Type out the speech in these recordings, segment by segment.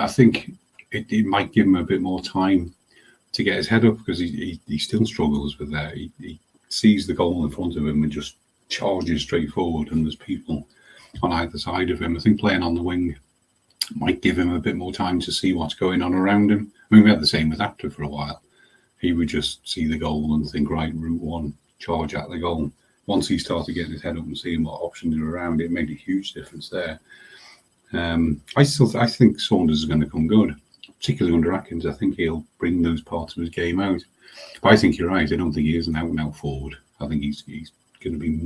I think it might give him a bit more time to get his head up, because he still struggles with that. He sees the goal in front of him and just charges straight forward, and there's people on either side of him. I think playing on the wing might give him a bit more time to see what's going on around him. I mean, we had the same with Apter for a while. He would just see the goal and think, right, route one, charge at the goal. Once he started getting his head up and seeing what options are around, it made a huge difference there. I think Saunders is going to come good, particularly under Atkins. I think he'll bring those parts of his game out. But I think you're right. I don't think he is an out-and-out forward. I think he's going to be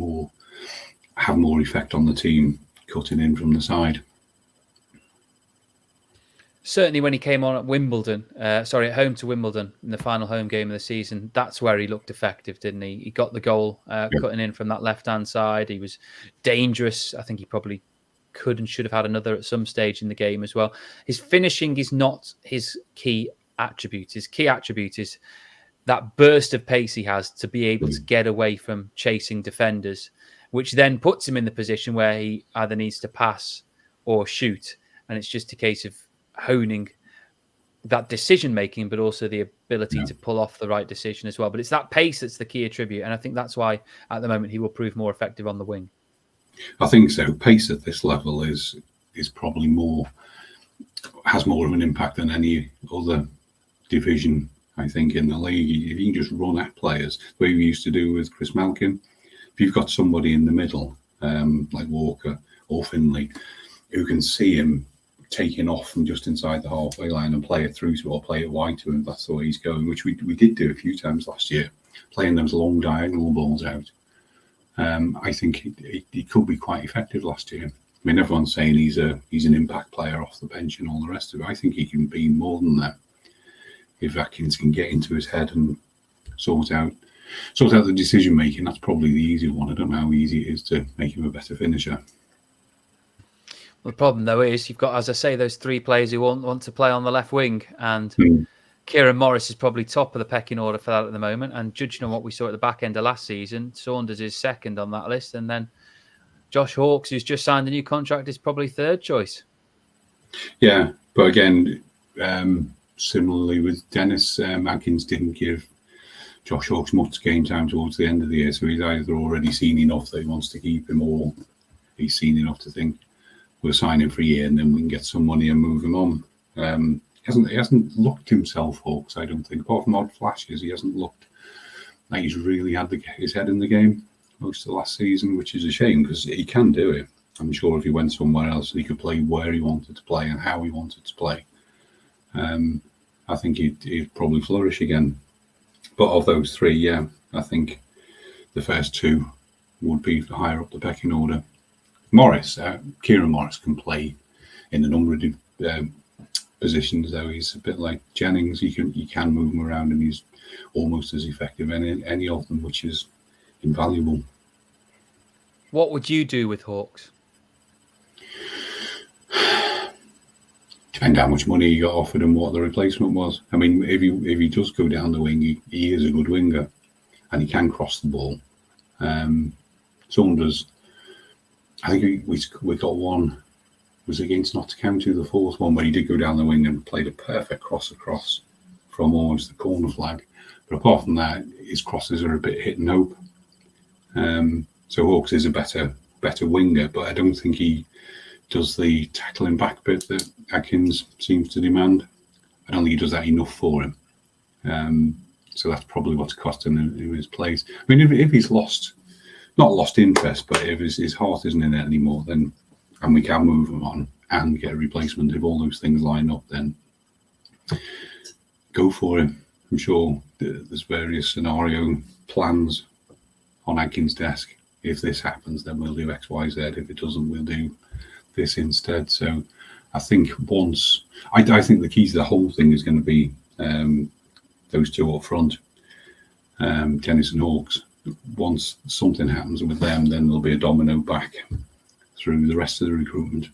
have more effect on the team, cutting in from the side. Certainly when he came on at Wimbledon, at home to Wimbledon in the final home game of the season, that's where he looked effective, didn't he? He got the goal cutting in from that left-hand side. He was dangerous. I think he probably could and should have had another at some stage in the game as well. His finishing is not his key attribute. His key attribute is that burst of pace he has to be able to get away from chasing defenders, which then puts him in the position where he either needs to pass or shoot. And it's just a case of honing that decision making, but also the ability to pull off the right decision as well. But it's that pace that's the key attribute, and I think that's why at the moment he will prove more effective on the wing. I think so. Pace at this level is probably has more of an impact than any other division, I think, in the league. If you can just run at players the way we used to do with Chris Malkin, if you've got somebody in the middle like Walker or Finley who can see him taking off from just inside the halfway line and play it through to, or play it wide to him, that's the way he's going, which we did do a few times last year, playing those long diagonal balls out. I think he could be quite effective last year. I mean, everyone's saying he's an impact player off the bench and all the rest of it. I think he can be more than that if Atkins can get into his head and sort out the decision making. That's probably the easier one. I don't know how easy it is to make him a better finisher. Well, the problem, though, is you've got, as I say, those three players who want to play on the left wing. And Kieran Morris is probably top of the pecking order for that at the moment. And judging on what we saw at the back end of last season, Saunders is second on that list. And then Josh Hawkes, who's just signed a new contract, is probably third choice. Yeah, but again, similarly with Dennis, Atkins didn't give Josh Hawkes much game time towards the end of the year. So he's either already seen enough that he wants to keep him, or he's seen enough to think, we'll sign him for a year and then we can get some money and move him on. He hasn't looked himself, Hawks, I don't think. Apart from odd flashes, he hasn't looked like he's really had his head in the game most of the last season, which is a shame because he can do it. I'm sure if he went somewhere else, he could play where he wanted to play and how he wanted to play. I think he'd probably flourish again. But of those three, I think the first two would be higher up the pecking order. Kieran Morris can play in a number of positions, though. He's a bit like Jennings. You can move him around, and he's almost as effective in any of them, which is invaluable. What would you do with Hawkes? Depend how much money he got offered and what the replacement was. I mean, if he does go down the wing, he is a good winger, and he can cross the ball. Saunders, I think we got one, was against Notts County, the fourth one, where he did go down the wing and played a perfect cross across from almost the corner flag. But apart from that, his crosses are a bit hit and hope. So Hawkes is a better winger, but I don't think he does the tackling back bit that Atkins seems to demand. I don't think he does that enough for him. So that's probably what's costing him his place. I mean, if he's not lost interest, but if his heart isn't in it anymore, then, and we can move him on and get a replacement, if all those things line up, then go for him. I'm sure there's various scenario plans on Atkins' desk. If this happens, then we'll do X, Y, Z. If it doesn't, we'll do this instead. So I think I think the key to the whole thing is going to be those two up front, Dennis and Hawkes. Once something happens with them, then there'll be a domino back through the rest of the recruitment.